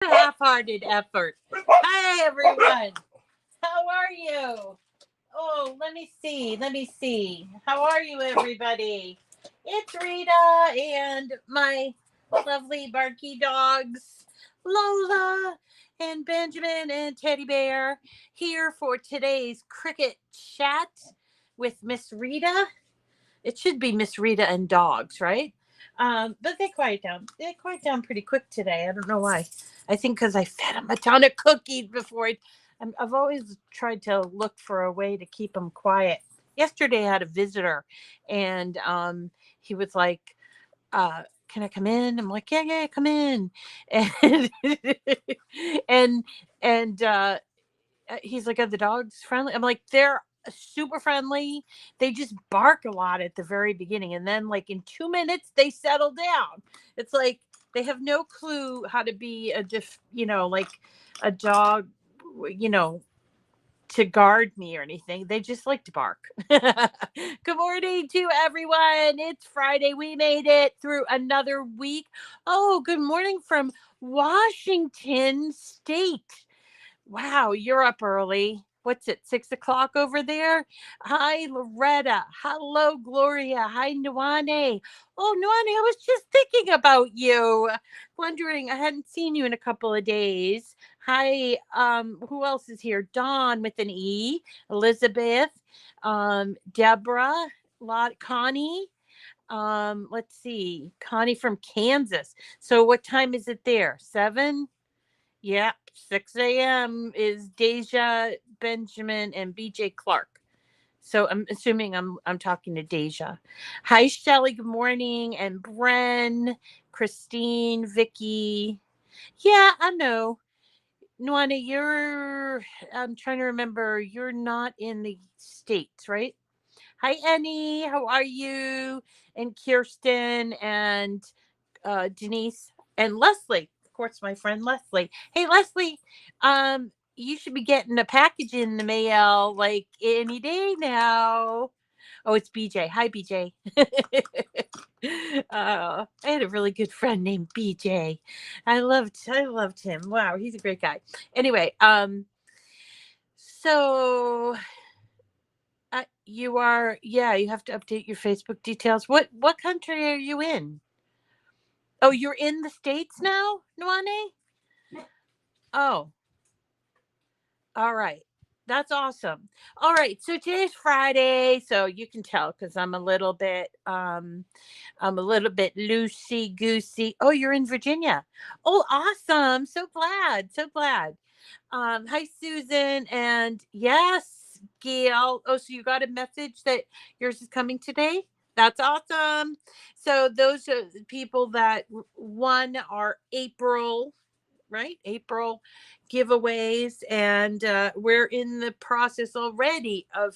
half-hearted effort. Hi, everyone. How are you? Oh, let me see. Let me see. How are you, everybody? It's Rita and my lovely barky dogs, Lola and Benjamin and Teddy Bear, here for today's Cricut Chat with Miss Rita. It should be Miss Rita and dogs, right? But they quiet down. They quiet down pretty quick today. I don't know why. I think because I fed them a ton of cookies before. I've always tried to look for a way to keep them quiet. Yesterday, I had a visitor, and he was like, "Can I come in?" I'm like, "Yeah, yeah, come in." And and and he's like, "Are the dogs friendly?" I'm like, "They're super friendly. They just bark a lot at the very beginning, and then like in 2 minutes they settle down. It's like they have no clue how to be like a dog, you know." To guard me or anything. They just like to bark. Good morning to everyone. It's Friday. We made it through another week. Oh, good morning from Washington State. Wow, you're up early. What's it, 6 o'clock over there? Hi, Loretta. Hello, Gloria. Hi, Nuane. Oh, Nuane, I was just thinking about you. Wondering, I hadn't seen you in a couple of days. Hi, who else is here? Dawn with an E, Elizabeth, Deborah, Connie. Let's see, Connie from Kansas. So what time is it there? 7? Yep, 6 a.m. is Deja, Benjamin, and BJ Clark. So I'm assuming I'm talking to Deja. Hi, Shelly. Good morning, and Bren, Christine, Vicky. Yeah, I know. Nuana, you're. I'm trying to remember. You're not in the states, right? Hi, Annie. How are you? And Kirsten and Denise and Leslie. Of course, my friend Leslie. Hey, Leslie, you should be getting a package in the mail like any day now. Oh, it's BJ. Hi, BJ. I had a really good friend named BJ. I loved him. Wow, he's a great guy. Anyway, so you are, yeah, you have to update your Facebook details. What country are you in? Oh, you're in the States now, Nuane? Oh, all right. That's awesome. All right. So today's Friday, so you can tell because I'm a little bit loosey goosey. Oh, you're in Virginia. Oh, awesome. So glad. So glad. Hi Susan and yes, Gail. Oh, so you got a message that yours is coming today? That's awesome. So those are the people that won our April, right? April giveaways, and we're in the process already of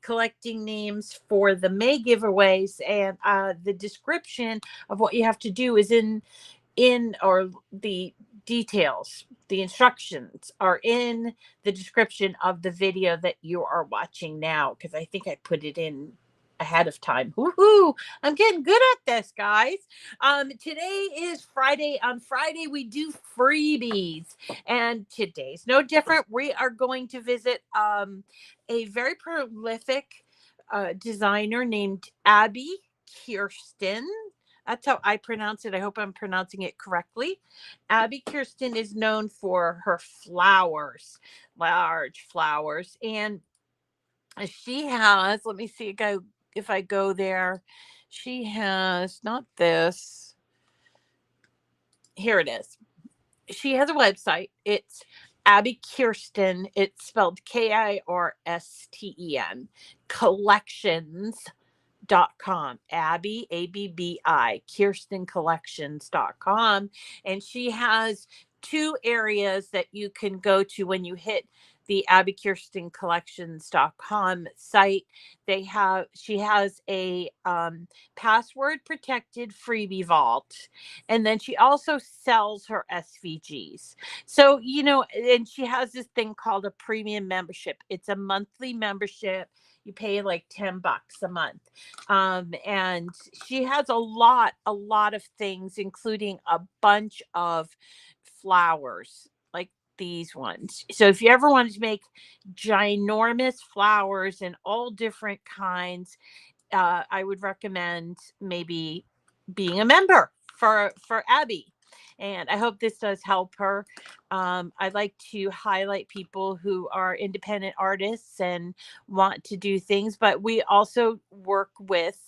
collecting names for the May giveaways. And the description of what you have to do is in or the details, the instructions are in the description of the video that you are watching now, because I think I put it in ahead of time. Woohoo! I'm getting good at this, guys. Today is Friday. On Friday we do freebies, and today's no different. We are going to visit a very prolific designer named Abbi Kirsten. That's how I pronounce it. I hope I'm pronouncing it correctly. Abbi Kirsten is known for her flowers, large flowers. And she has, let me see if I go there. She has not this. Here it is. She has a website. It's Abbi Kirsten. It's spelled Kirsten collections.com. Abbi, ABBI, kirstencollections.com. And she has two areas that you can go to when you hit the abbykirstencollections.com site. She has a password protected freebie vault, and then she also sells her SVGs. So, and she has this thing called a premium membership. It's a monthly membership. You pay like $10 a month. And she has a lot of things, including a bunch of flowers like these ones. So if you ever wanted to make ginormous flowers in all different kinds, I would recommend maybe being a member for Abbi. And I hope this does help her. I like to highlight people who are independent artists and want to do things, but we also work with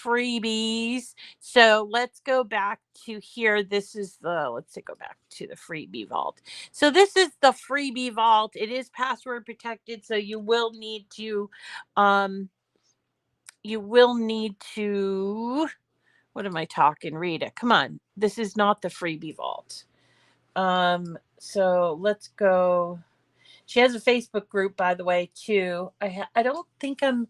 freebies. So let's go back to here. This is let's go back to the freebie vault. So this is the freebie vault. It is password protected, so you will need to what am I talking, Rita? Come on. This is not the freebie vault. So let's go. She has a Facebook group, by the way, too. I don't think I'm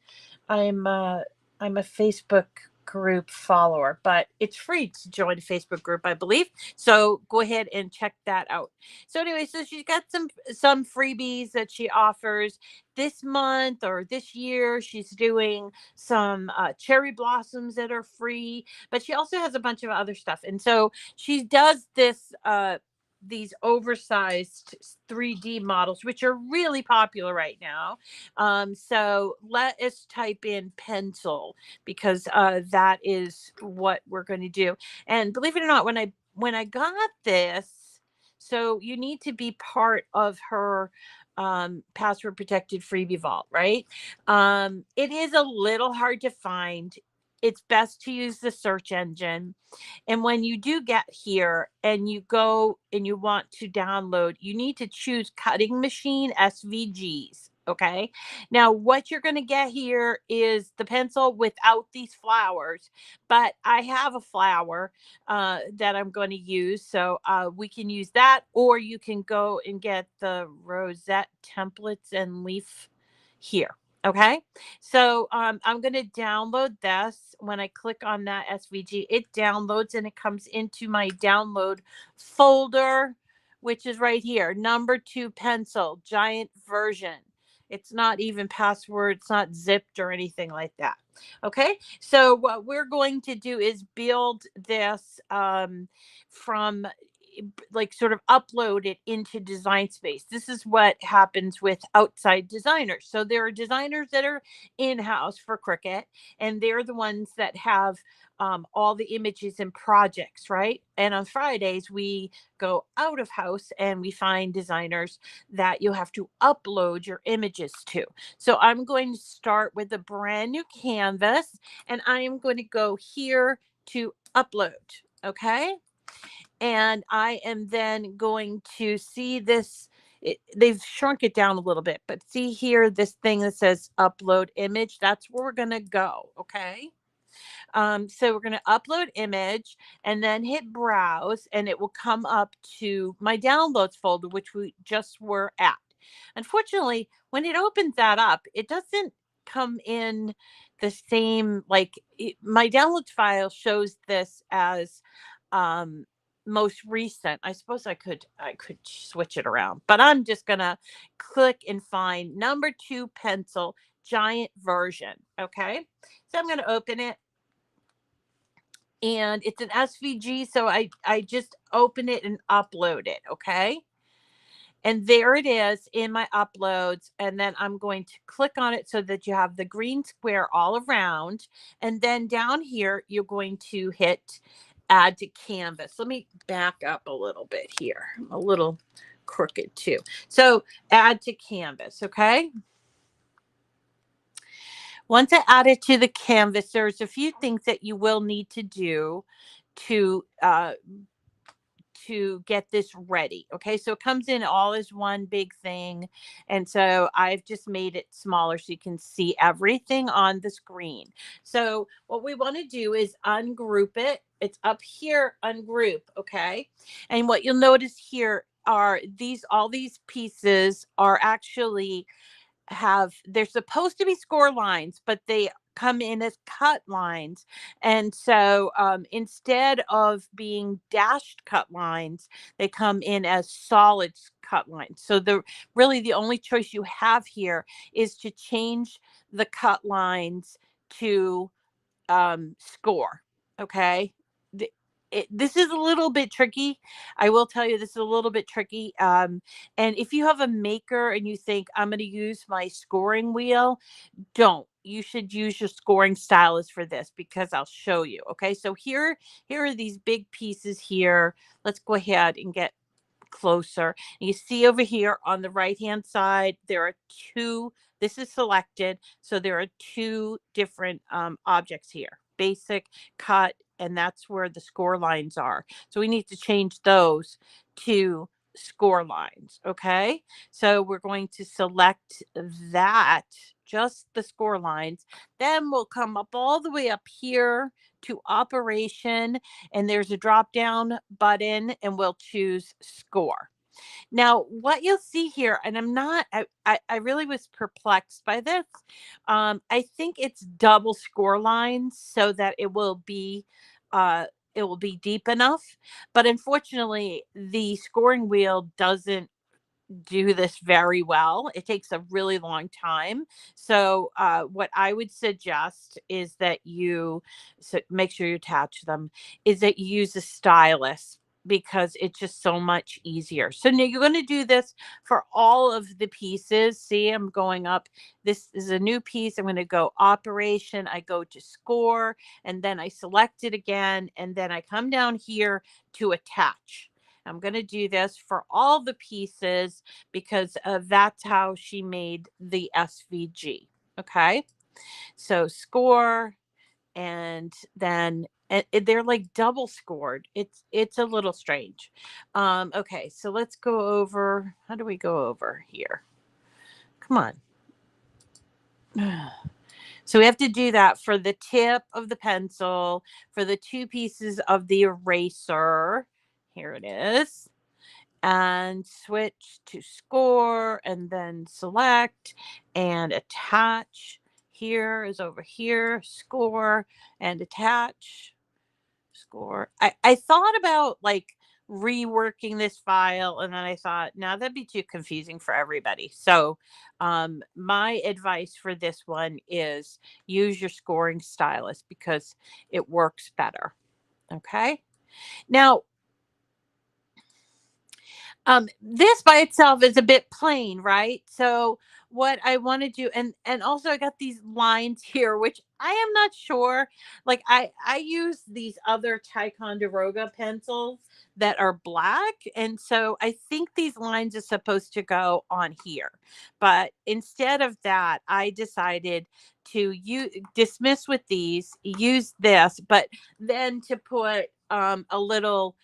a Facebook group follower, but it's free to join a Facebook group, I believe. So go ahead and check that out. So anyway, so she's got some freebies that she offers this month or this year. She's doing some cherry blossoms that are free, but she also has a bunch of other stuff. And so she does these oversized 3D models, which are really popular right now. So let us type in pencil, because that is what we're going to do. And believe it or not, when I got this, so you need to be part of her password protected freebie vault, right? It is a little hard to find. It's best to use the search engine. And when you do get here and you go and you want to download, you need to choose cutting machine SVGs. Okay. Now, what you're going to get here is the pencil without these flowers, but I have a flower that I'm going to use. So we can use that, or you can go and get the rosette templates and leaf here. Okay. So I'm going to download this. When I click on that SVG, it downloads and it comes into my download folder, which is right here. Number 2 pencil, giant version. It's not even password. It's not zipped or anything like that. Okay. So what we're going to do is build this from like sort of upload it into Design Space. This is what happens with outside designers. So there are designers that are in-house for Cricut, and they're the ones that have all the images and projects, right? And on Fridays, we go out of house and we find designers that you have to upload your images to. So I'm going to start with a brand new canvas, and I am going to go here to upload. Okay. And I am then going to see this. They've shrunk it down a little bit, but see here, this thing that says upload image, that's where we're going to go. Okay. So we're going to upload image and then hit browse, and it will come up to my downloads folder, which we just were at. Unfortunately, when it opens that up, it doesn't come in the same, my downloads file shows this as most recent. I suppose I could switch it around, but I'm just gonna click and find number 2 pencil giant version. Okay, so I'm gonna open it, and it's an SVG, so I just open it and upload it. Okay, and there it is in my uploads. And then I'm going to click on it so that you have the green square all around. And then down here, you're going to hit add to canvas. Let me back up a little bit here. I'm a little crooked too. So add to canvas. Okay. Once I add it to the canvas, there's a few things that you will need to do to get this ready. Okay, so it comes in all as one big thing, and so I've just made it smaller so you can see everything on the screen. So what we want to do is ungroup it. It's up here, ungroup. Okay, and what you'll notice here are all these pieces are actually they're supposed to be score lines, but they come in as cut lines. And so instead of being dashed cut lines, they come in as solid cut lines. So the only choice you have here is to change the cut lines to score. Okay. this is a little bit tricky. I will tell you, this is a little bit tricky. And if you have a maker and you think I'm going to use my scoring wheel, don't. You should use your scoring stylus for this because I'll show you. Okay, so here are these big pieces here. Let's go ahead and get closer. You see over here on the right hand side, there are two. This is selected, so there are two different objects here: basic, cut, and that's where the score lines are. So we need to change those to score lines. Okay, so we're going to select that, just the score lines. Then we'll come up all the way up here to operation, and there's a drop down button, and we'll choose score. Now, what you'll see here, and I really was perplexed by this. I think it's double score lines so that uh, it will be deep enough. But unfortunately, the scoring wheel doesn't do this very well. It takes a really long time. So, what I would suggest is that make sure you attach them, is that you use a stylus because it's just so much easier. So now you're going to do this for all of the pieces. See, I'm going up. This is a new piece. I'm going to go operation. I go to score, and then I select it again. And then I come down here to attach. I'm going to do this for all the pieces because that's how she made the SVG. Okay. So score, and then they're like double scored. It's a little strange. Okay. So let's go over. How do we go over here? Come on. So we have to do that for the tip of the pencil, for the two pieces of the eraser. Here it is. And switch to score, and then select and attach. Here is over here, score and attach, score. I thought about like reworking this file, and then I thought, now that'd be too confusing for everybody. So my advice for this one is use your scoring stylus because it works better. Okay. Now, this by itself is a bit plain, right? So what I want to do, and also I got these lines here, which I am not sure. Like I use these other Ticonderoga pencils that are black, and so I think these lines are supposed to go on here. But instead of that, I decided to dismiss with these, use this, but then to put a little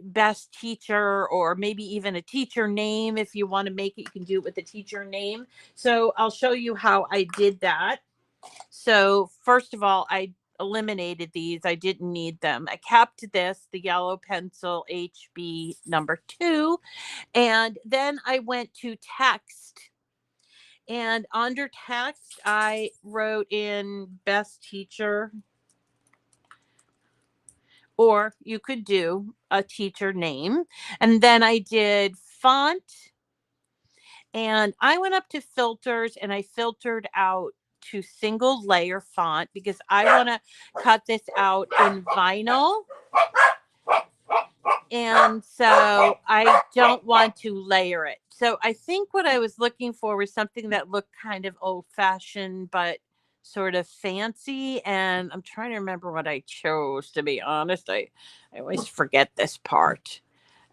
best teacher, or maybe even a teacher name. If you want to make it, you can do it with a teacher name. So I'll show you how I did that. So first of all, I eliminated these. I didn't need them. I kept this, the yellow pencil HB number 2. And then I went to text. And under text, I wrote in best teacher, or you could do a teacher name. And then I did font, and I went up to filters, and I filtered out to single layer font because I want to cut this out in vinyl. And so I don't want to layer it. So I think what I was looking for was something that looked kind of old fashioned, but sort of fancy. And I'm trying to remember what I chose, to be honest. I always forget this part.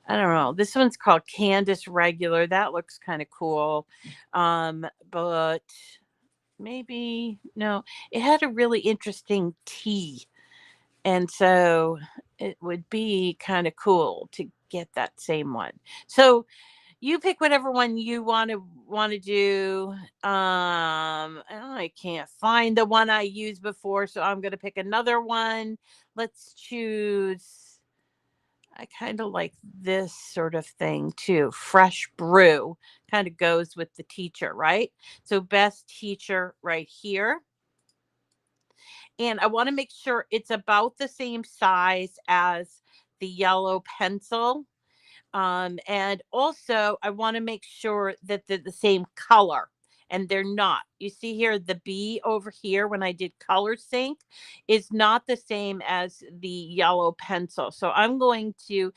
I don't know. This one's called Candace Regular. That looks kind of cool. But maybe no, it had a really interesting T. And so it would be kind of cool to get that same one. So you pick whatever one you want to do. I can't find the one I used before, so I'm going to pick another one. Let's choose. I kind of like this sort of thing too. Fresh brew kind of goes with the teacher, right? So best teacher right here. And I want to make sure it's about the same size as the yellow pencil. And also I want to make sure that they're the same color and they're not. You see here, the B over here when I did color sync is not the same as the yellow pencil. So I'm going to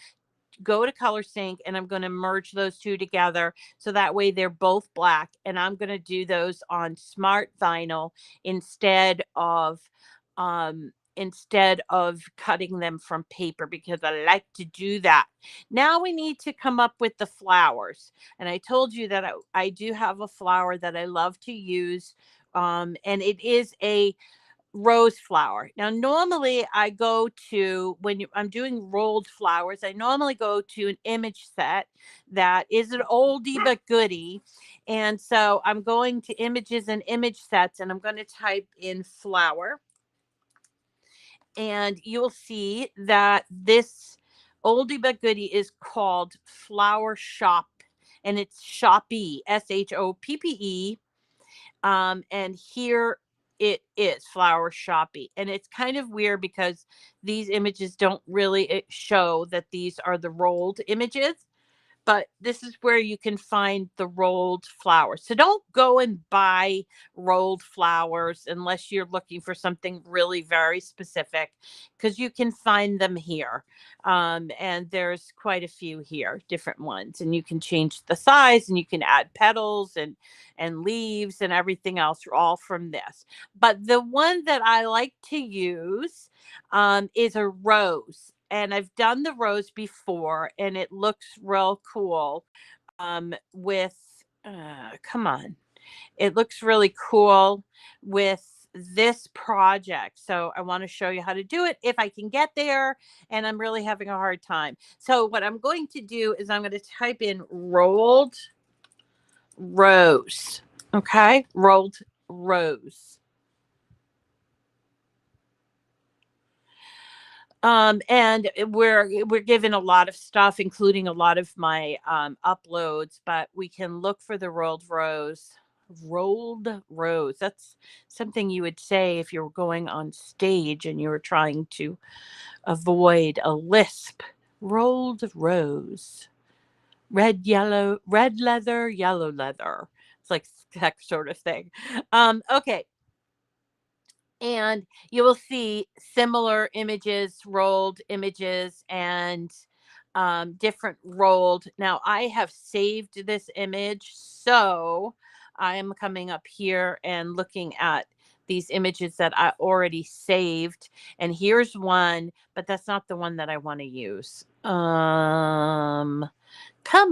go to color sync and I'm going to merge those two together so that way they're both black, and I'm going to do those on smart vinyl instead of cutting them from paper, because I like to do that. Now we need to come up with the flowers, and I told you that I do have a flower that I love to use, and it is a rose flower. Now, normally I go to, I'm doing rolled flowers, I normally go to an image set that is an oldie but goodie. And so I'm going to images and image sets, and I'm going to type in flower. And you'll see that this oldie but goodie is called Flower Shop, and it's Shoppy, SHOPPE. And here it is, Flower Shoppy. And it's kind of weird because these images don't really show that these are the rolled images, but this is where you can find the rolled flowers. So don't go and buy rolled flowers unless you're looking for something really very specific, because you can find them here. And there's quite a few here, different ones, and you can change the size, and you can add petals and leaves and everything else all from this. But the one that I like to use is a rose. And I've done the rose before, and it looks real cool. With come on, it looks really cool with this project. So I want to show you how to do it if I can get there, and I'm really having a hard time. So what I'm going to do is I'm going to type in rolled rose. Okay, rolled rose. And we're given a lot of stuff, including a lot of my uploads, but we can look for the rolled rose. Rolled rose. That's something you would say if you were going on stage and you were trying to avoid a lisp. Rolled rose. Red, yellow, red leather, yellow leather. It's like that sort of thing. Okay. And you will see similar images, rolled images, and different rolled. Now I have saved this image, so I am coming up here and looking at these images that I already saved. And here's one, but that's not the one that I want to use. Come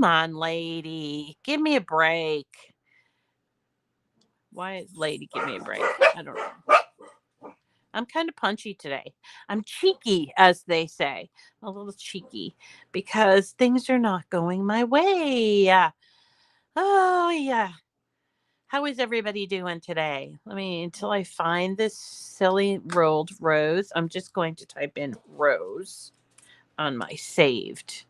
on, lady, give me a break. Why, lady, give me a break? I don't know. I'm kind of punchy today. I'm cheeky, as they say, a little cheeky, because things are not going my way. Oh, yeah. How is everybody doing today? Until I find this silly rolled rose, I'm just going to type in rose on my saved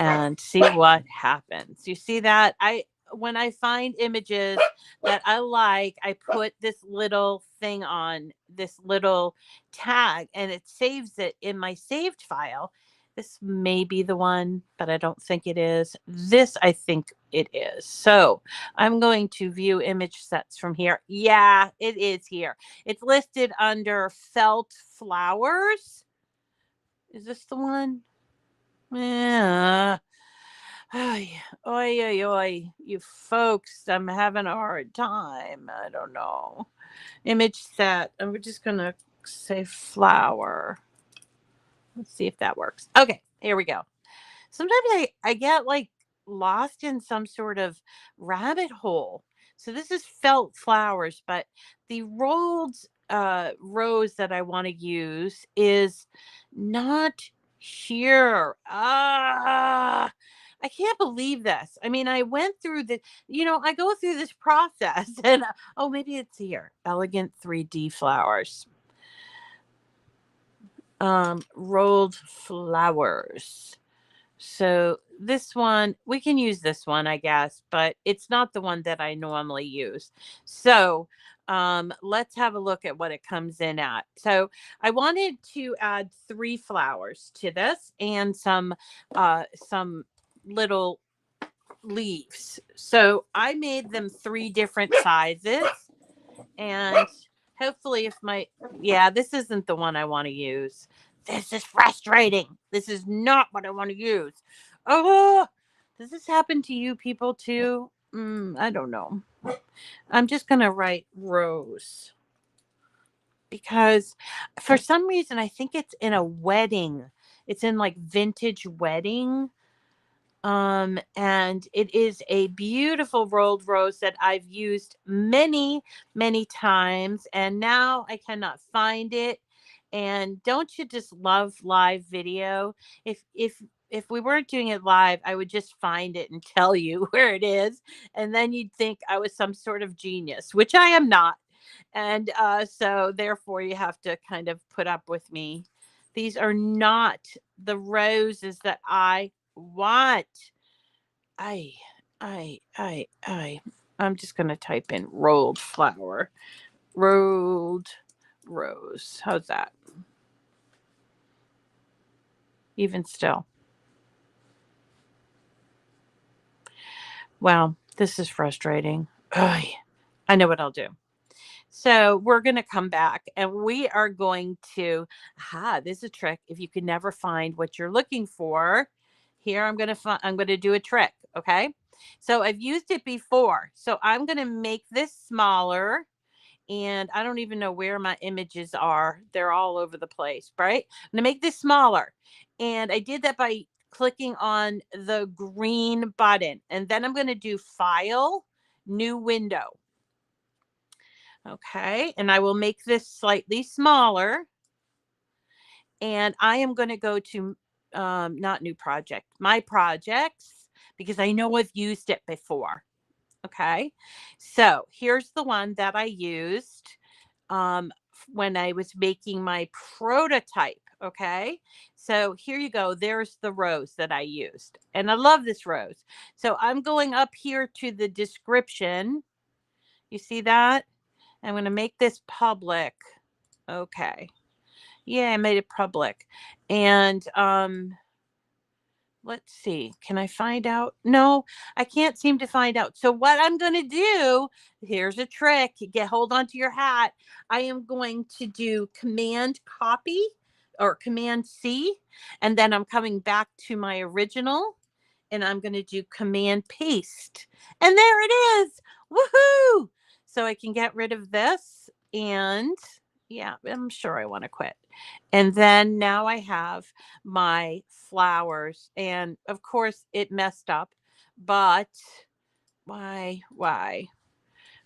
and see what happens. You see that? When I find images that I like, I put this little thing on, this little tag, and it saves it in my saved file. This may be the one, but I don't think it is. This, I think it is. So I'm going to view image sets from here. Yeah, it is here. It's listed under felt flowers. Is this the one? Yeah. Oy, oy, you folks, I'm having a hard time. I don't know. Image set. And we're just going to say flower. Let's see if that works. Okay, here we go. Sometimes I get like lost in some sort of rabbit hole. So this is felt flowers, but the rolled rose that I want to use is not here. I can't believe this. I went through I go through this process and oh, maybe it's here. Elegant 3D flowers. Rolled flowers. So this one, we can use this one, I guess, but it's not the one that I normally use. So let's have a look at what it comes in at. So I wanted to add 3 flowers to this and some little leaves. So I made them 3 different sizes, and hopefully if yeah, this isn't the one I want to use. This is frustrating. This is not what I want to use. Oh, does this happen to you people too? I don't know. I'm just going to write rose because for some reason I think it's in a wedding. It's in like vintage wedding. And it is a beautiful rolled rose that I've used many, many times, and now I cannot find it. And don't you just love live video? If we weren't doing it live, I would just find it and tell you where it is, and then you'd think I was some sort of genius, which I am not. And so therefore you have to kind of put up with me. These are not the roses that I want. I, I'm just going to type in rolled flower, rolled rose. How's that? Even still. Wow, this is frustrating. Ugh, I know what I'll do. So we're going to come back and we are going to, this is a trick. If you can never find what you're looking for, here I'm going to do a trick. Okay. So I've used it before. So I'm going to make this smaller, and I don't even know where my images are. They're all over the place, right? I'm going to make this smaller. And I did that by clicking on the green button, and then I'm going to do file, new window. Okay, and I will make this slightly smaller. And I am going to go to not new project, my projects, because I know I've used it before. Okay, so here's the one that I used when I was making my prototype. Okay, so here you go. There's the rose that I used, and I love this rose. So I'm going up here to the description. You see that? I'm going to make this public. Okay. Yeah, I made it public. And let's see. Can I find out? No, I can't seem to find out. So what I'm going to do, here's a trick. Hold on to your hat. I am going to do Command Copy or Command C, and then I'm coming back to my original, and I'm going to do Command Paste. And there it is. Woohoo! So I can get rid of this, and yeah, I'm sure I want to quit. And then now I have my flowers, and of course it messed up, but why?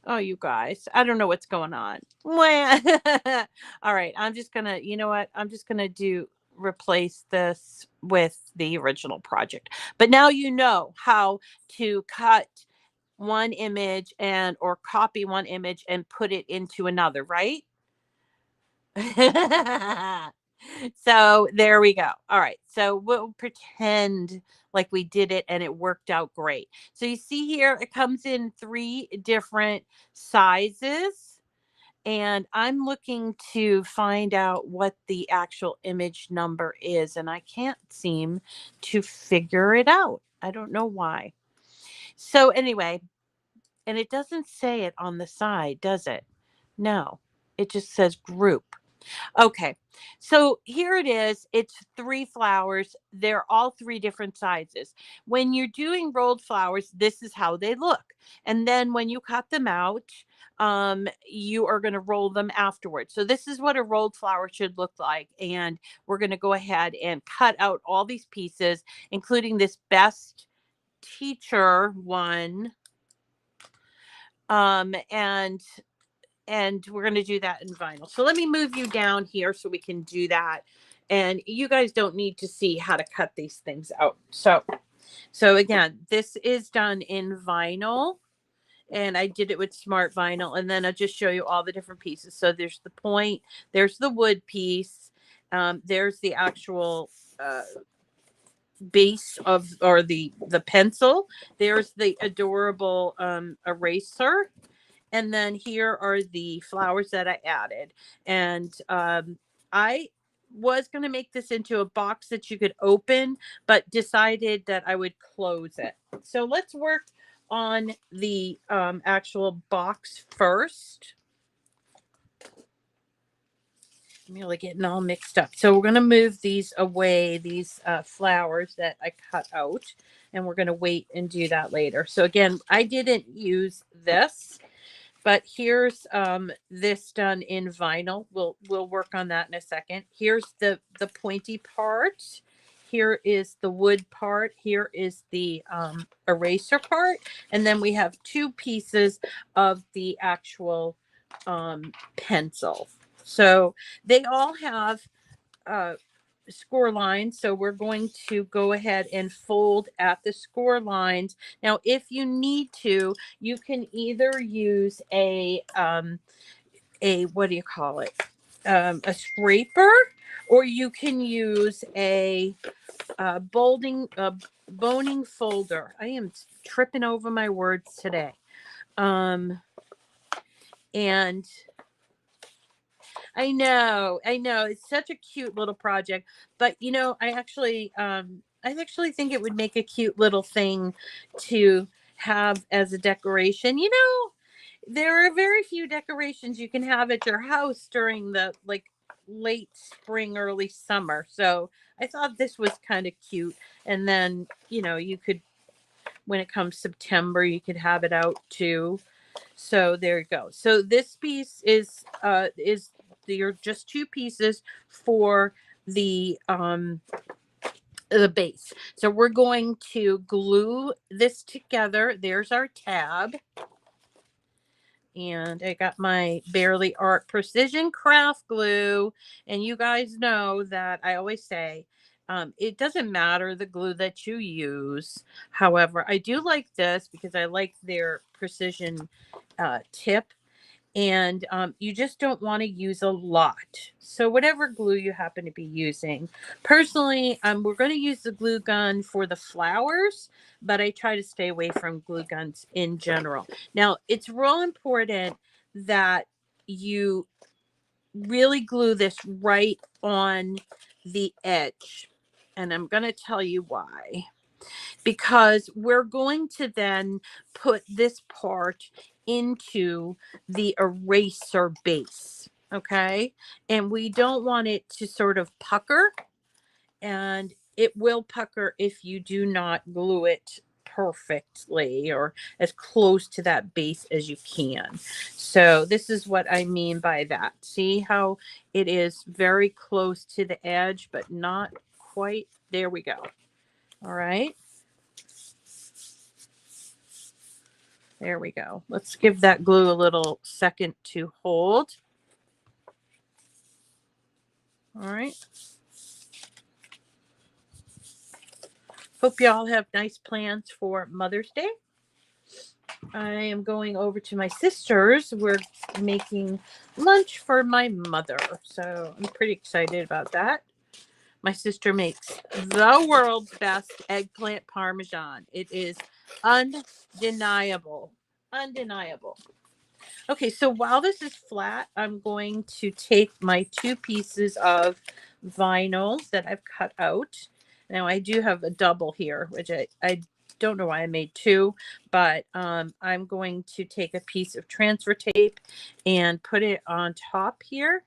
Oh, you guys, I don't know what's going on. All right, I'm just gonna, you know what? I'm just gonna replace this with the original project. But now you know how to cut one image or copy one image and put it into another, right? So there we go. All right. So we'll pretend like we did it and it worked out great. So you see here, it comes in 3 different sizes. And I'm looking to find out what the actual image number is. And I can't seem to figure it out. I don't know why. So anyway, and it doesn't say it on the side, does it? No, it just says group. Okay, so here it is. It's 3 flowers. They're all 3 different sizes. When you're doing rolled flowers, this is how they look. And then when you cut them out, you are going to roll them afterwards. So this is what a rolled flower should look like. And we're going to go ahead and cut out all these pieces, including this best teacher one. And we're going to do that in vinyl. So let me move you down here so we can do that. And you guys don't need to see how to cut these things out. So again, this is done in vinyl, and I did it with smart vinyl. And then I'll just show you all the different pieces. So there's the point, there's the wood piece. There's the actual base or the pencil. There's the adorable eraser. And then here are the flowers that I added. And I was going to make this into a box that you could open, but decided that I would close it. So let's work on the actual box first. I'm really getting all mixed up. So we're going to move these away, these flowers that I cut out, and we're going to wait and do that later. So again, I didn't use this, but here's this done in vinyl. We'll work on that in a second. Here's the pointy part. Here is the wood part. Here is the eraser part. And then we have two pieces of the actual pencil. So they all have score lines. So we're going to go ahead and fold at the score lines. Now, if you need to, you can either use a what do you call it? A scraper, or you can use a boning folder. I am tripping over my words today. And I know. It's such a cute little project, but you know, I actually think it would make a cute little thing to have as a decoration. You know, there are very few decorations you can have at your house during the like late spring, early summer. So I thought this was kind of cute. And then, you know, you could, when it comes September, you could have it out too. So there you go. So this piece is there are just two pieces for the base. So we're going to glue this together. There's our tab. And I got my Barely Art Precision Craft Glue. And you guys know that I always say, it doesn't matter the glue that you use. However, I do like this because I like their precision tip. And you just don't want to use a lot. So whatever glue you happen to be using. Personally, we're going to use the glue gun for the flowers, but I try to stay away from glue guns in general. Now, it's real important that you really glue this right on the edge. And I'm going to tell you why. Because we're going to then put this part into the eraser base, okay? And we don't want it to sort of pucker, and it will pucker if you do not glue it perfectly or as close to that base as you can. So this is what I mean by that. See how it is very close to the edge, but not quite. There we go. All right. There we go. Let's give that glue a little second to hold. All right. Hope y'all have nice plans for Mother's Day. I am going over to my sister's. We're making lunch for my mother. So I'm pretty excited about that. My sister makes the world's best eggplant parmesan. It is undeniable. Undeniable. Okay, so while this is flat, I'm going to take my two pieces of vinyl that I've cut out. Now I do have a double here, which I don't know why I made two, but I'm going to take a piece of transfer tape and put it on top here.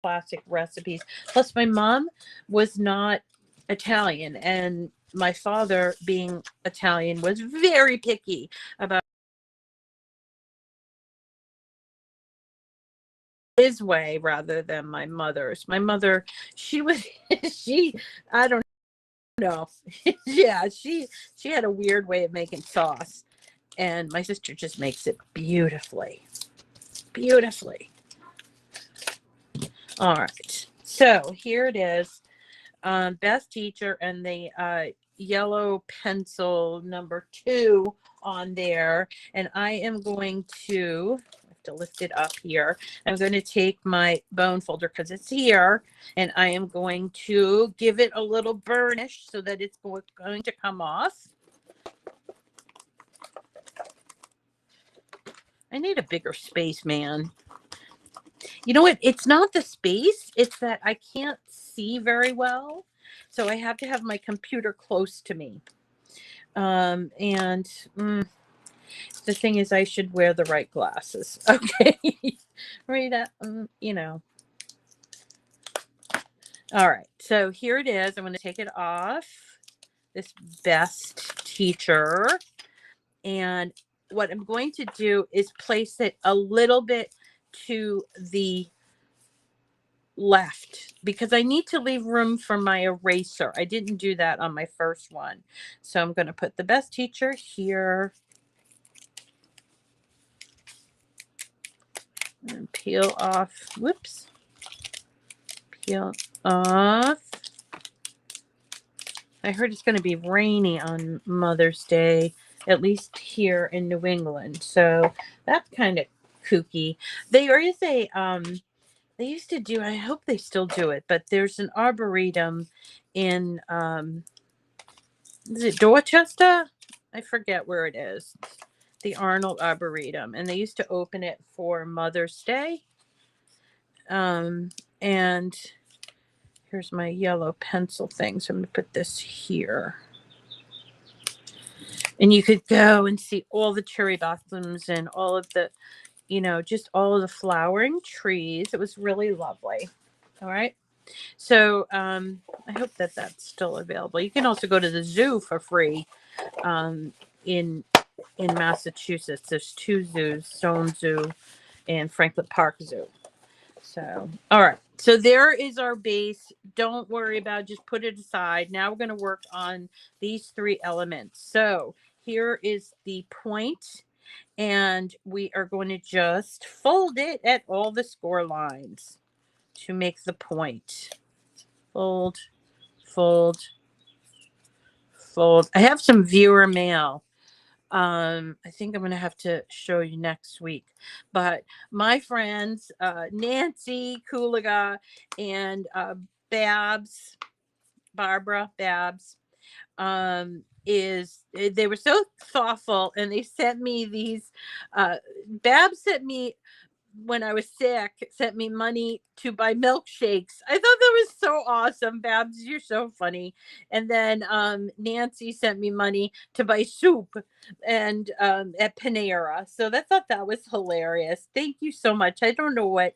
Classic recipes. Plus, my mom was not Italian, and my father, being Italian, was very picky about his way rather than my mother's. My mother, she was, I don't know. Yeah, she had a weird way of making sauce, and my sister just makes it beautifully. Beautifully. All right. So here it is. Best teacher and the yellow pencil number 2 on there. And I am going to, I have to lift it up here. I'm going to take my bone folder because it's here, and I am going to give it a little burnish so that it's going to come off. I need a bigger space, man. You know what? It's not the space. It's that I can't see very well. So I have to have my computer close to me. The thing is, I should wear the right glasses. Okay. Rita, you know. All right. So here it is. I'm going to take it off. This best teacher. And what I'm going to do is place it a little bit to the left because I need to leave room for my eraser. I didn't do that on my first one. So I'm going to put the best teacher here and peel off. Whoops. Peel off. I heard it's going to be rainy on Mother's Day, at least here in New England. So that's kind of kooky. There is a they used to do, I hope they still do it, but there's an arboretum in is it Dorchester? I forget where it is. The Arnold Arboretum, and they used to open it for Mother's Day. And here's my yellow pencil thing. So I'm going to put this here. And you could go and see all the cherry blossoms and all of the, you know, just all of the flowering trees. It was really lovely. All right. So I hope that that's still available. You can also go to the zoo for free in Massachusetts. There's 2 zoos, Stone Zoo and Franklin Park Zoo. So, all right. So there is our base. Don't worry about it. Just put it aside. Now we're going to work on these 3 elements. So here is the point, and we are going to just fold it at all the score lines to make the point. Fold, fold, fold. I have some viewer mail. I think I'm going to have to show you next week. But my friends, Nancy Cooliga and Barbara Babs, they were so thoughtful, and they sent me these. Babs sent me, when I was sick, sent me money to buy milkshakes. I thought that was so awesome. Babs, you're so funny. And then Nancy sent me money to buy soup and at Panera. So I thought that was hilarious. Thank you so much. I don't know what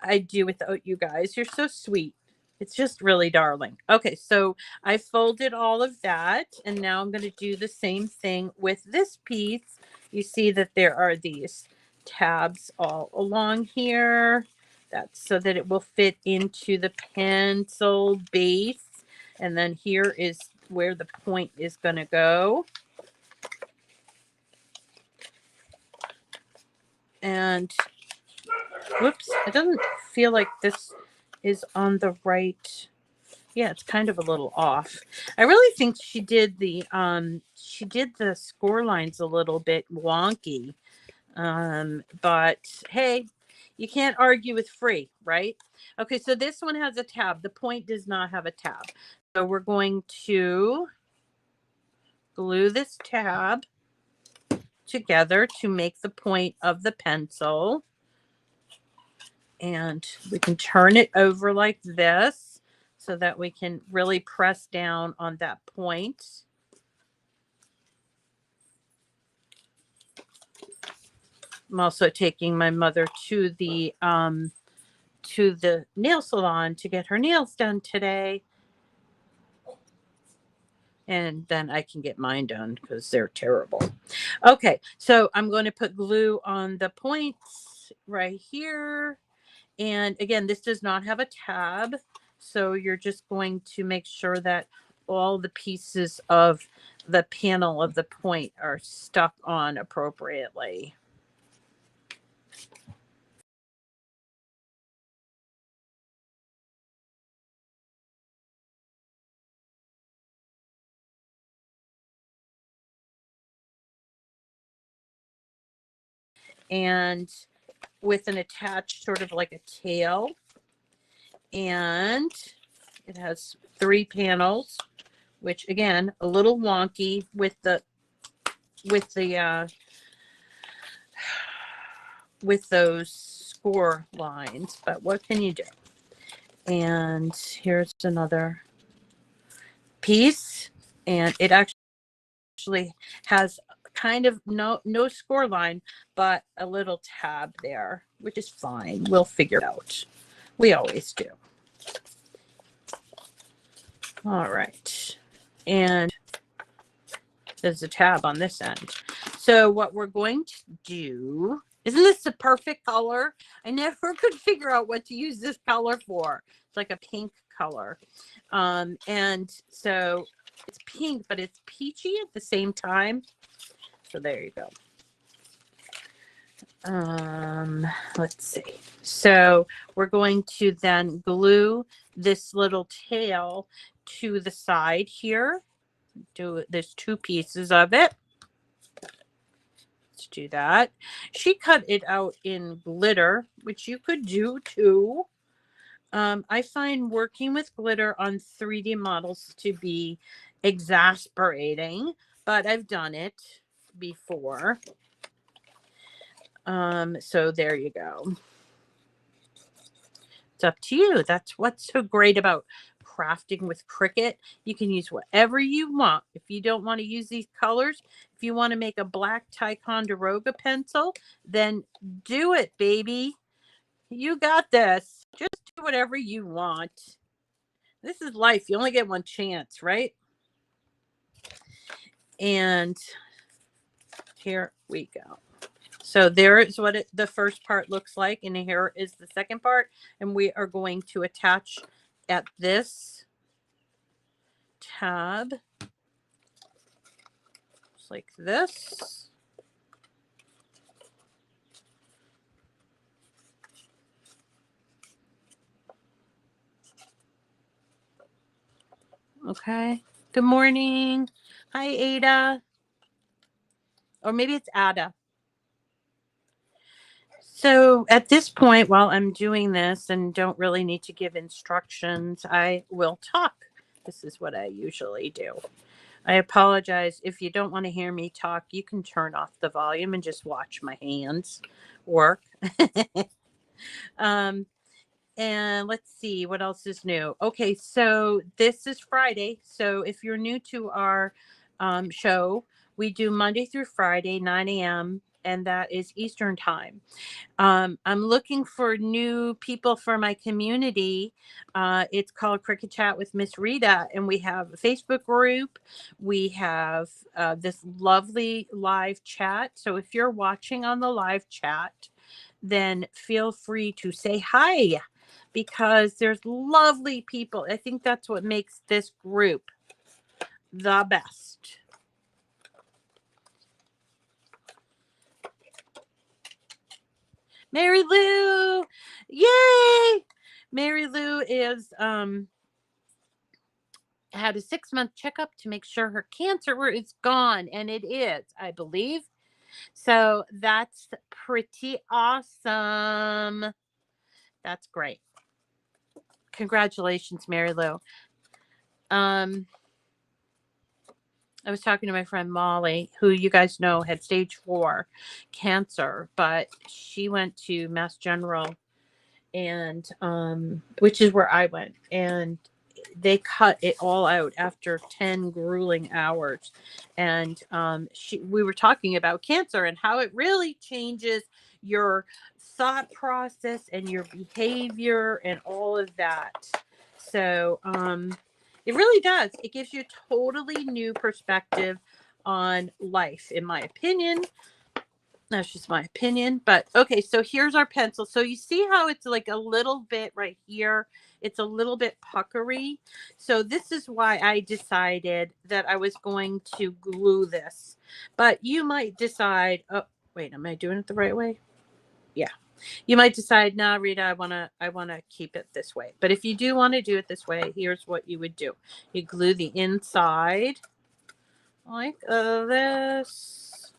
I'd do without you guys. You're so sweet. It's just really darling. Okay, so I folded all of that, and now I'm going to do the same thing with this piece. You see that there are these tabs all along here. That's so that it will fit into the pencil base. And then here is where the point is going to go. And whoops, it doesn't feel like this is on the right. Yeah, it's kind of a little off. I really think she did the score lines a little bit wonky. But hey, you can't argue with free, right? Okay, so this one has a tab. The point does not have a tab. So we're going to glue this tab together to make the point of the pencil. And we can turn it over like this so that we can really press down on that point. I'm also taking my mother to the nail salon to get her nails done today. And then I can get mine done because they're terrible. Okay, so I'm going to put glue on the points right here. And again, this does not have a tab. So you're just going to make sure that all the pieces of the panel of the point are stuck on appropriately. And with an attached sort of like a tail. And it has 3 panels, which again, a little wonky with those score lines, but what can you do? And here's another piece, and it actually has kind of no score line, but a little tab there, which is fine. We'll figure it out. We always do. All right. And there's a tab on this end. So what we're going to do, isn't this the perfect color? I never could figure out what to use this color for. It's like a pink color. And so it's pink, but it's peachy at the same time. So there you go. Let's see. So we're going to then glue this little tail to the side here. There's 2 pieces of it. Let's do that. She cut it out in glitter, which you could do too. I find working with glitter on 3D models to be exasperating, but I've done it before. So there you go. It's up to you. That's what's so great about crafting with Cricut. You can use whatever you want. If you don't want to use these colors, if you want to make a black Ticonderoga pencil, then do it, baby. You got this. Just do whatever you want. This is life. You only get one chance, right? And here we go. So there is what the first part looks like, and here is the second part, and we are going to attach at this tab just like this. Okay. Good morning. Hi, Ada. Or maybe it's Ada. So at this point, while I'm doing this and don't really need to give instructions, I will talk. This is what I usually do. I apologize if you don't want to hear me talk. You can turn off the volume and just watch my hands work. And let's see what else is new. Okay, so this is Friday. So if you're new to our show, we do Monday through Friday, 9 a.m., and that is Eastern time. I'm looking for new people for my community. It's called Cricut Chat with Miss Rita, and we have a Facebook group. We have this lovely live chat. So if you're watching on the live chat, then feel free to say hi, because there's lovely people. I think that's what makes this group the best. Mary Lou, yay! Mary Lou is had a 6-month checkup to make sure her cancer is gone, and it is, I believe. So that's pretty awesome. That's great. Congratulations, Mary Lou. I was talking to my friend Molly, who you guys know had stage 4 cancer, but she went to Mass General, and which is where I went, and they cut it all out after 10 grueling hours. And we were talking about cancer and how it really changes your thought process and your behavior and all of that. So it really does. It gives you a totally new perspective on life, in my opinion. That's just my opinion. But okay, so here's our pencil. So you see how it's like a little bit right here. It's a little bit puckery. So this is why I decided that I was going to glue this. But you might decide, oh, wait, am I doing it the right way? Yeah. You might decide, nah, Rita, I wanna keep it this way. But if you do want to do it this way, here's what you would do. You glue the inside like this.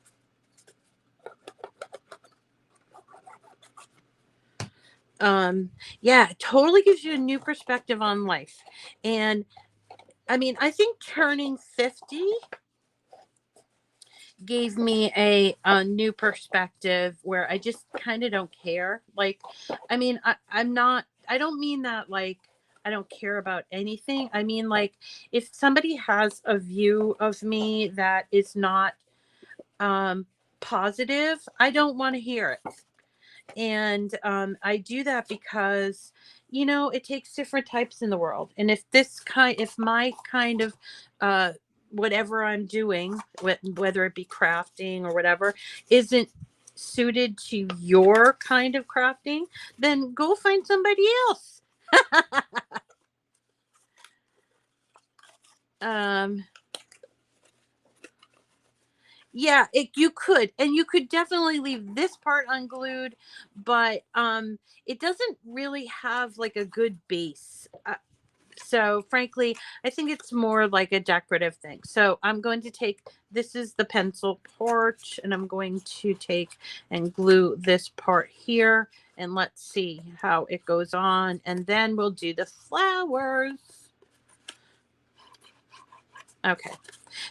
Yeah, it totally gives you a new perspective on life. And I mean, I think turning 50 gave me a new perspective where I just kind of don't care. Like, I mean, I'm not, I don't mean that like I don't care about anything. I mean, like, if somebody has a view of me that is not um, positive, I don't want to hear it. And I do that because, you know, it takes different types in the world. And if my kind of uh, whatever I'm doing, whether it be crafting or whatever, isn't suited to your kind of crafting, then go find somebody else. um, Yeah, you could, and you could definitely leave this part unglued, but it doesn't really have like a good base. So frankly, I think it's more like a decorative thing. So I'm going to take, this is the pencil part, and I'm going to take and glue this part here, and let's see how it goes on, and then we'll do the flowers. Okay.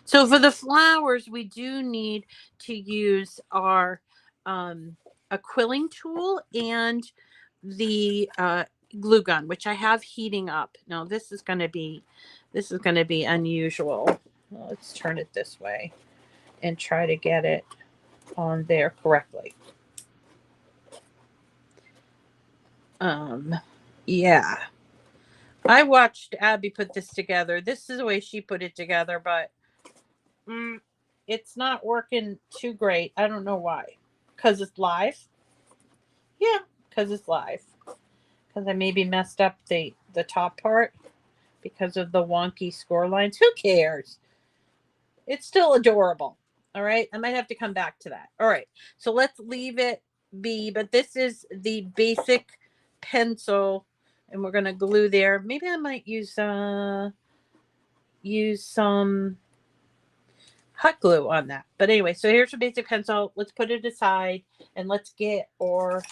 So for the flowers, we do need to use our a quilling tool and the glue gun, which I have heating up. Now this is going to be unusual. Well, let's turn it this way and try to get it on there correctly. Yeah. I watched Abby put this together. This is the way she put it together, but it's not working too great. I don't know why. Because it's live? Yeah, because it's live. Because I maybe messed up the top part because of the wonky score lines. Who cares? It's still adorable. All right. I might have to come back to that. All right. So let's leave it be. But this is the basic pencil. And we're going to glue there. Maybe I might use some hot glue on that. But anyway, so here's your basic pencil. Let's put it aside and let's get our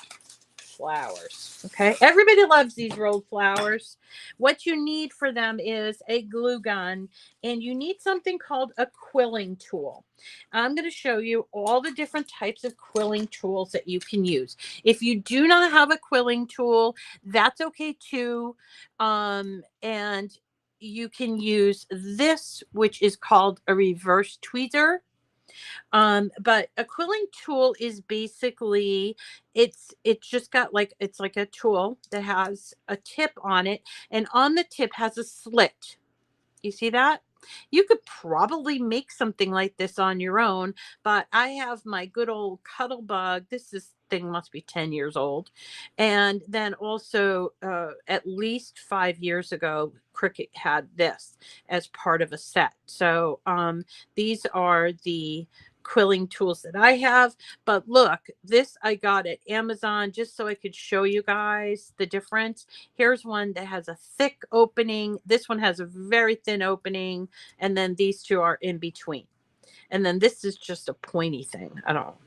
flowers. Okay, everybody loves these rolled flowers. What you need for them is a glue gun, and you need something called a quilling tool. I'm going to show you all the different types of quilling tools that you can use. If you do not have a quilling tool, that's okay too. And you can use this, which is called a reverse tweezer. But a quilling tool is basically, it's just got like, it's like a tool that has a tip on it, and on the tip has a slit. You see that? You could probably make something like this on your own, but I have my good old Cuttlebug. This thing must be 10 years old. And then also, at least 5 years ago, Cricut had this as part of a set. So these are the quilling tools that I have. But look, this I got at Amazon just so I could show you guys the difference. Here's one that has a thick opening. This one has a very thin opening. And then these two are in between. And then this is just a pointy thing. I don't know.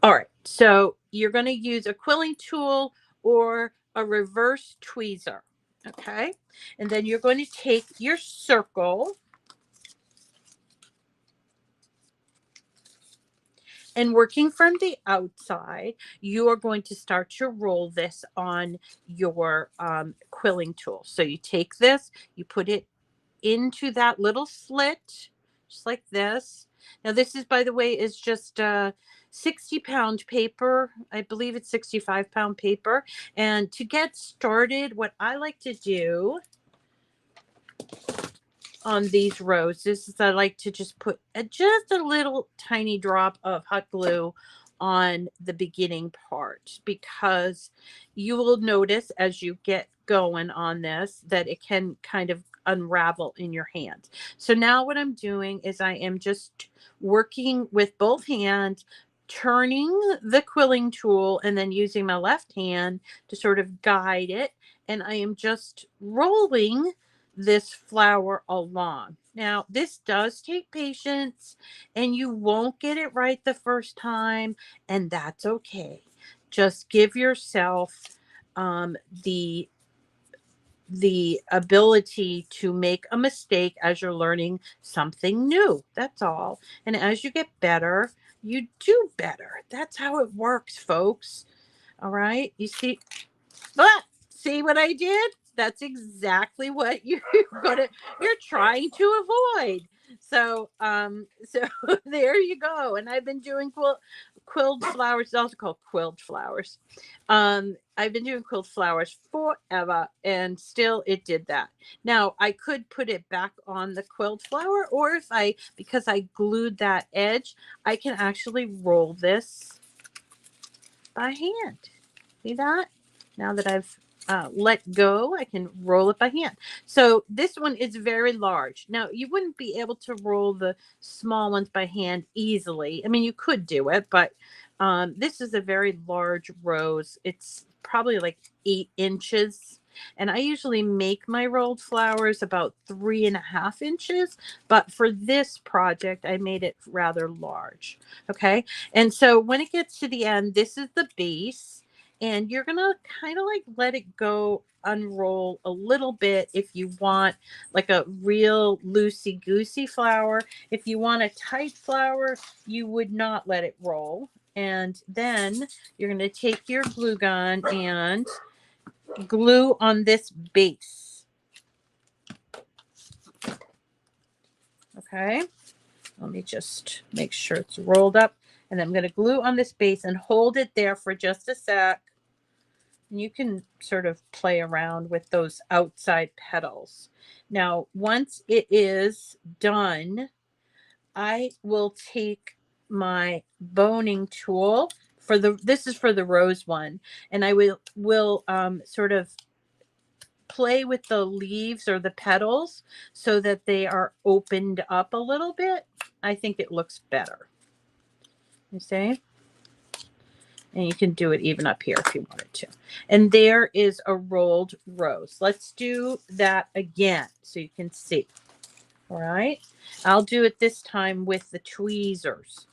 All right. So you're going to use a quilling tool or a reverse tweezer. Okay. And then you're going to take your circle, and working from the outside, you are going to start to roll this on your quilling tool. So you take this, you put it into that little slit, just like this. Now this is, by the way, is just 60-pound paper. I believe it's 65-pound paper. And to get started, what I like to do on these roses is I like to just put just a little tiny drop of hot glue on the beginning part, because you will notice as you get going on this that it can kind of unravel in your hand. So now what I'm doing is I am just working with both hands, turning the quilling tool, and then using my left hand to sort of guide it, and I am just rolling this flower along. Now, this does take patience, and you won't get it right the first time, and that's okay. Just give yourself the ability to make a mistake as you're learning something new. That's all. And as you get better, you do better. That's how it works, folks. All right. You see, see what I did? That's exactly what you're trying to avoid. So there you go. And I've been doing quilled flowers. It's also called quilled flowers. I've been doing quilled flowers forever, and still it did that. Now I could put it back on the quilled flower, or because I glued that edge, I can actually roll this by hand. See that? Now that I've let go, I can roll it by hand. So this one is very large. Now, you wouldn't be able to roll the small ones by hand easily. I mean, you could do it, but this is a very large rose. It's probably like 8 inches. And I usually make my rolled flowers about 3.5 inches. But for this project, I made it rather large. Okay. And so when it gets to the end, this is the base. And you're going to kind of like let it go, unroll a little bit if you want like a real loosey-goosey flower. If you want a tight flower, you would not let it roll. And then you're going to take your glue gun and glue on this base. Okay. Let me just make sure it's rolled up. And I'm going to glue on this base and hold it there for just a sec. You can sort of play around with those outside petals. Now, once it is done, I will take my boning tool this is for the rose one, and I will sort of play with the leaves or the petals so that they are opened up a little bit. I think it looks better. You see? And you can do it even up here if you wanted to. And there is a rolled rose. Let's do that again so you can see. All right. I'll do it this time with the tweezers.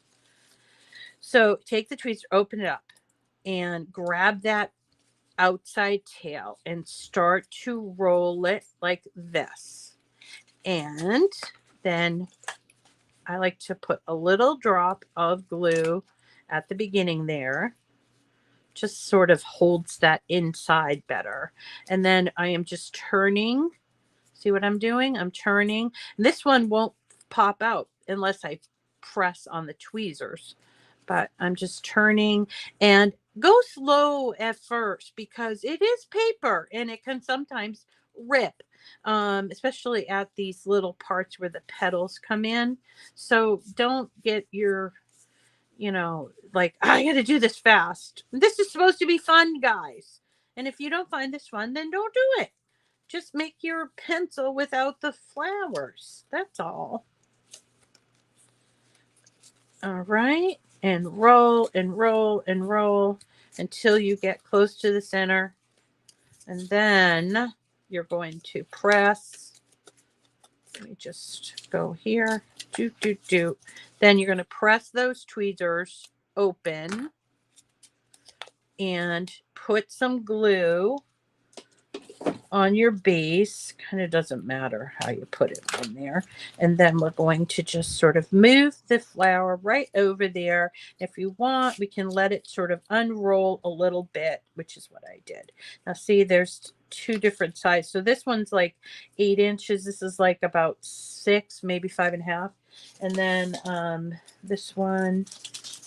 So take the tweezer, open it up, and grab that outside tail and start to roll it like this. And then I like to put a little drop of glue at the beginning there. Just sort of holds that inside better. And then I am just turning. See what I'm doing? I'm turning. And this one won't pop out unless I press on the tweezers. But I'm just turning, and go slow at first because it is paper and it can sometimes rip, especially at these little parts where the petals come in. So don't get your like, I got to do this fast. This is supposed to be fun, guys. And if you don't find this fun, then don't do it. Just make your pencil without the flowers. That's all. All right. And roll and roll and roll until you get close to the center. And then you're going to press. Let me just go here. Then you're going to press those tweezers open and put some glue on your base. Kind of doesn't matter how you put it in there. And then we're going to just sort of move the flower right over there. If you want, we can let it sort of unroll a little bit, which is what I did. Now see, there's 2 different sizes. So this one's like 8 inches. This is like about 6, maybe 5.5. And then this one,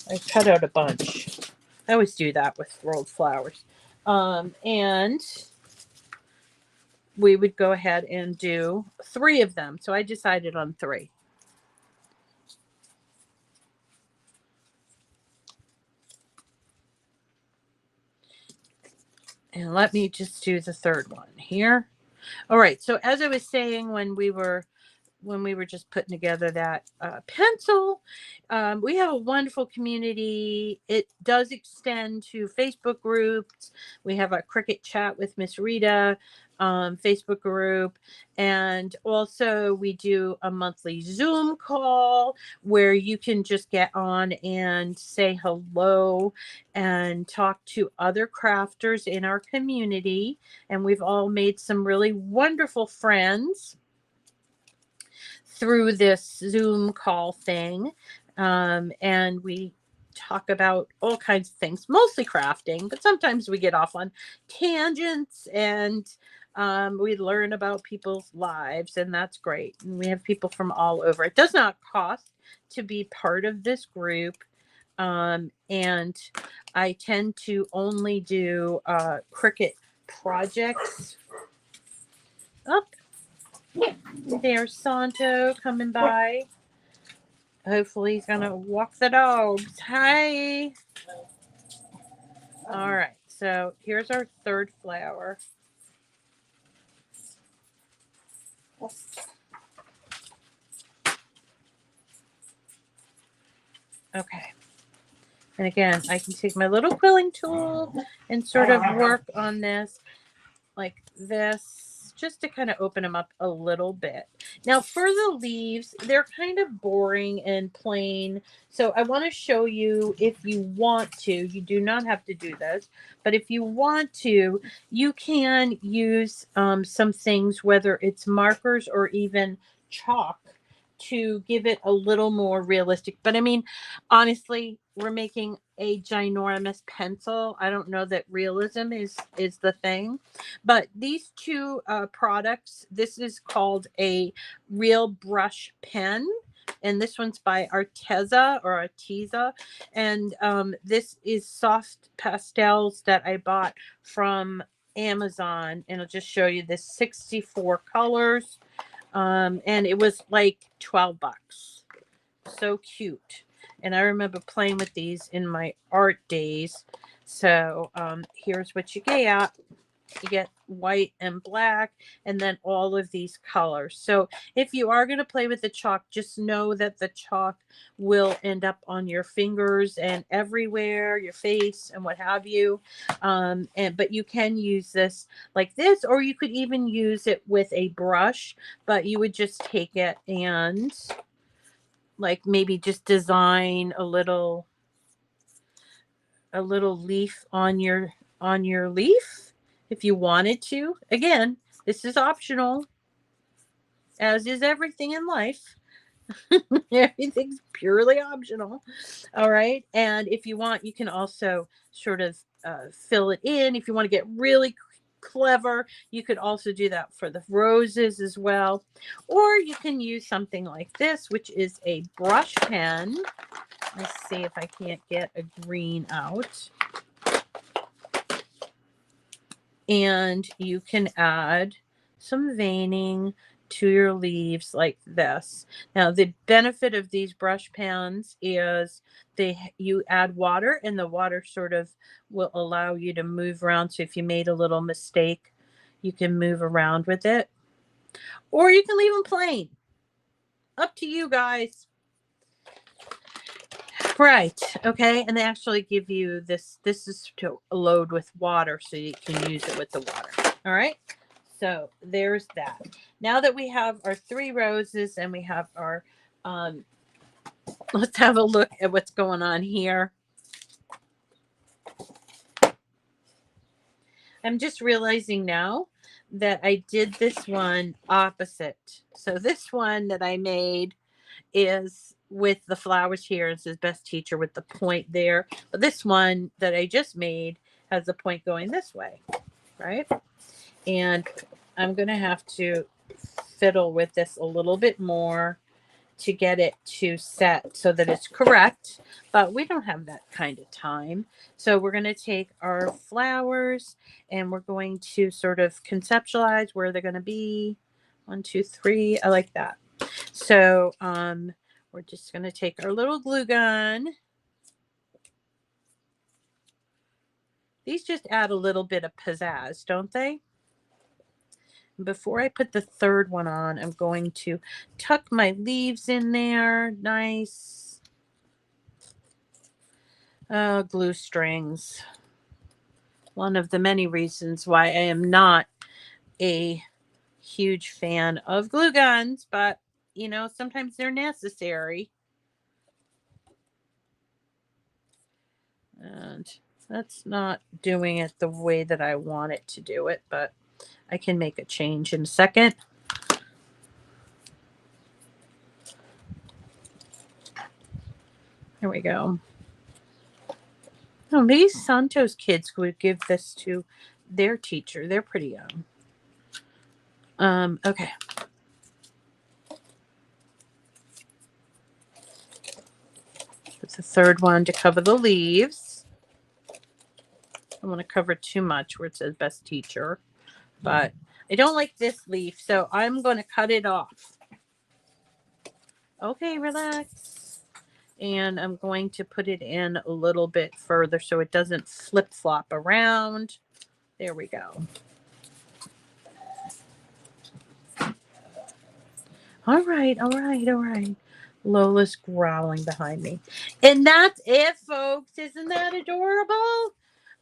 I cut out a bunch. I always do that with rolled flowers. And we would go ahead and do 3 of them. So I decided on 3. And let me just do the 3rd one here. All right. So as I was saying, when we were just putting together that pencil, we have a wonderful community. It does extend to Facebook groups. We have a Cricut Chat with Miss Rita. Facebook group. And also we do a monthly Zoom call where you can just get on and say hello and talk to other crafters in our community. And we've all made some really wonderful friends through this Zoom call thing. And we talk about all kinds of things, mostly crafting, but sometimes we get off on tangents and we learn about people's lives, and that's great. And we have people from all over. It does not cost to be part of this group. And I tend to only do Cricut projects. Up. There's Santo coming by. Hopefully he's going to walk the dogs. Hi. All right. So here's our third flower. Okay. And again, I can take my little quilling tool and sort of work on this like this, just to kind of open them up a little bit. Now for the leaves, they're kind of boring and plain. So I want to show you, if you want to, you do not have to do this, but if you want to, you can use some things, whether it's markers or even chalk, to give it a little more realistic. But I mean, honestly, we're making a ginormous pencil. I don't know that realism is the thing, but these two products, this is called a real brush pen, and this one's by Arteza, and this is soft pastels that I bought from Amazon, and I'll just show you this 64 colors. And it was like $12. So cute. And I remember playing with these in my art days. So here's what you get. You get white and black, and then all of these colors. So if you are going to play with the chalk, just know that the chalk will end up on your fingers and everywhere, your face and what have you. But you can use this like this, or you could even use it with a brush, but you would just take it and like maybe just design a little leaf on your leaf if you wanted to. Again, this is optional, as is everything in life. Everything's purely optional. All right. And if you want, you can also sort of fill it in. If you want to get really clever, you could also do that for the roses as well. Or you can use something like this, which is a brush pen. Let's see if I can't get a green out. And you can add some veining to your leaves like this. Now, the benefit of these brush pens is you add water, and the water sort of will allow you to move around. So if you made a little mistake, you can move around with it. Or you can leave them plain. Up to you guys. Right. Okay. And they actually give you this. This is to load with water, so you can use it with the water. All right. So there's that. Now that we have our 3 roses and we have our, let's have a look at what's going on here. I'm just realizing now that I did this one opposite. So this one that I made is with the flowers here. It says best teacher with the point there. But this one that I just made has the point going this way, right? And I'm going to have to fiddle with this a little bit more to get it to set so that it's correct. But we don't have that kind of time. So we're going to take our flowers and we're going to sort of conceptualize where they're going to be. 1, 2, 3. I like that. So we're just going to take our little glue gun. These just add a little bit of pizzazz, don't they? Before I put the third one on, I'm going to tuck my leaves in there. Nice. Glue strings. One of the many reasons why I am not a huge fan of glue guns, but you know, sometimes they're necessary. And that's not doing it the way that I want it to do it, but I can make a change in a second. Here we go. Oh, maybe Santos kids would give this to their teacher. They're pretty young. Okay. Put the third one to cover the leaves. I don't want to cover too much where it says best teacher, but I don't like this leaf, so I'm going to cut it off. Okay, relax. And I'm going to put it in a little bit further so it doesn't flip-flop around. There we go. All right, all right, all right. Lola's growling behind me. And that's it, folks. Isn't that adorable?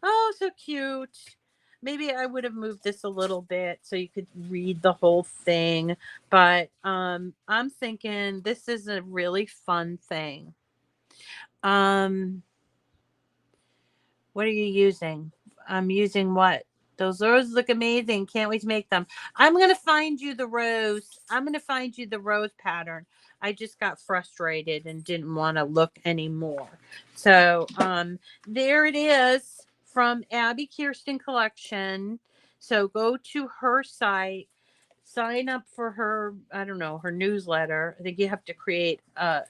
Oh, so cute. Maybe I would have moved this a little bit so you could read the whole thing. But I'm thinking this is a really fun thing. What are you using? I'm using what? Those roses look amazing. Can't wait to make them. I'm going to find you the rose. I'm going to find you the rose pattern. I just got frustrated and didn't want to look anymore. So there it is from Abbi Kirsten Collection. So go to her site, sign up for her, I don't know, her newsletter. I think you have to create a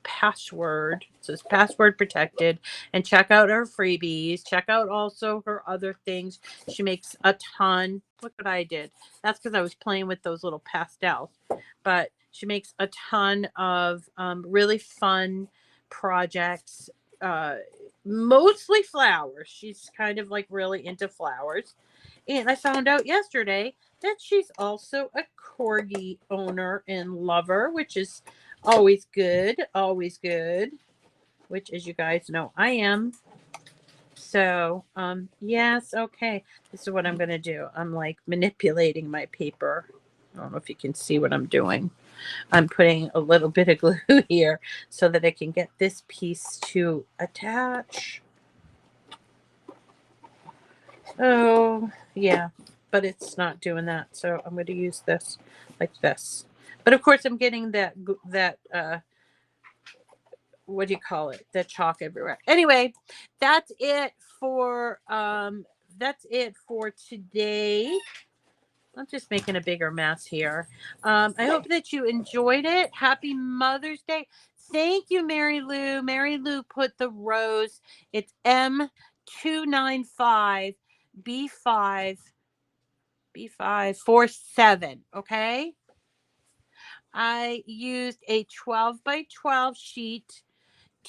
password. It says password protected, and check out her freebies. Check out also her other things. She makes a ton. Look what I did. That's because I was playing with those little pastels. But she makes a ton of really fun projects, mostly flowers. She's kind of like really into flowers. And I found out yesterday that she's also a corgi owner and lover, which is always good, which, as you guys know, I am. So, yes, okay. This is what I'm going to do. I'm like manipulating my paper. I don't know if you can see what I'm doing. I'm putting a little bit of glue here so that I can get this piece to attach. Oh, yeah, but it's not doing that. So I'm going to use this like this. But of course, I'm getting that what do you call it? The chalk everywhere. Anyway, that's it for today. I'm just making a bigger mess here. I hope that you enjoyed it. Happy Mother's Day. Thank you, Mary Lou. Mary Lou put the rose. It's M295 B547. Okay. I used a 12 by 12 sheet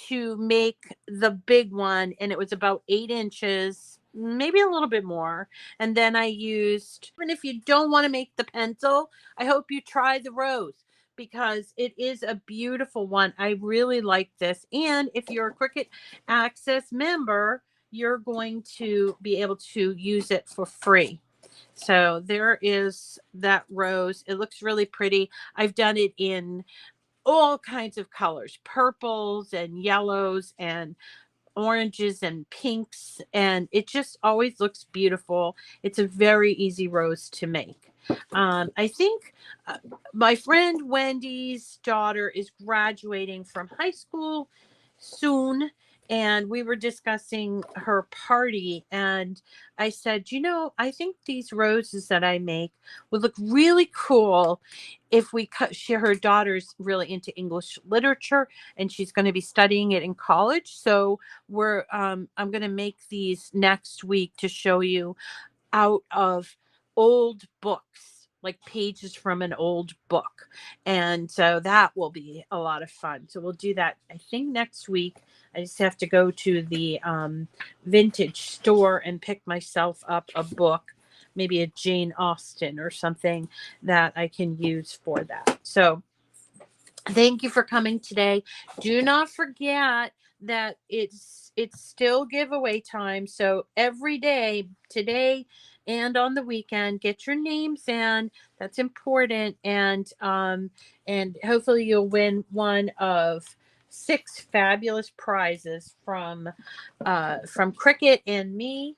to make the big one, and it was about 8 inches, maybe a little bit more. And then I used, and if you don't want to make the pencil, I hope you try the rose because it is a beautiful one. I really like this. And if you're a Cricut Access member, you're going to be able to use it for free. So there is that rose. It looks really pretty. I've done it in all kinds of colors, purples and yellows and oranges and pinks, and it just always looks beautiful. It's a very easy rose to make. I think my friend Wendy's daughter is graduating from high school soon, and we were discussing her party, and I said, you know, I think these roses that I make would look really cool if we cut. Her daughter's really into English literature, and she's going to be studying it in college. So I'm going to make these next week to show you out of old books, like pages from an old book. And so that will be a lot of fun. So we'll do that, I think, next week. I just have to go to the vintage store and pick myself up a book, maybe a Jane Austen or something that I can use for that. So thank you for coming today. Do not forget that it's still giveaway time. So every day, today and on the weekend. Get your names in. That's important. And hopefully you'll win one of 6 fabulous prizes from Cricut and me.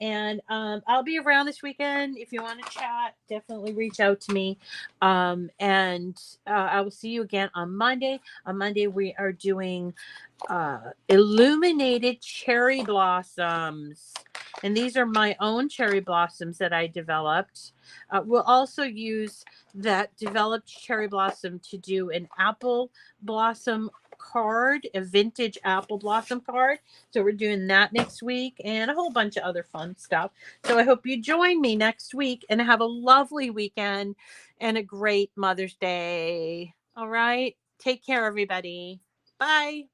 And I'll be around this weekend. If you want to chat, definitely reach out to me. And I will see you again on Monday. On Monday, we are doing illuminated cherry blossoms. And these are my own cherry blossoms that I developed. We'll also use that developed cherry blossom to do an apple blossom card, a vintage apple blossom card. So we're doing that next week and a whole bunch of other fun stuff. So I hope you join me next week and have a lovely weekend and a great Mother's Day. All right. Take care, everybody. Bye.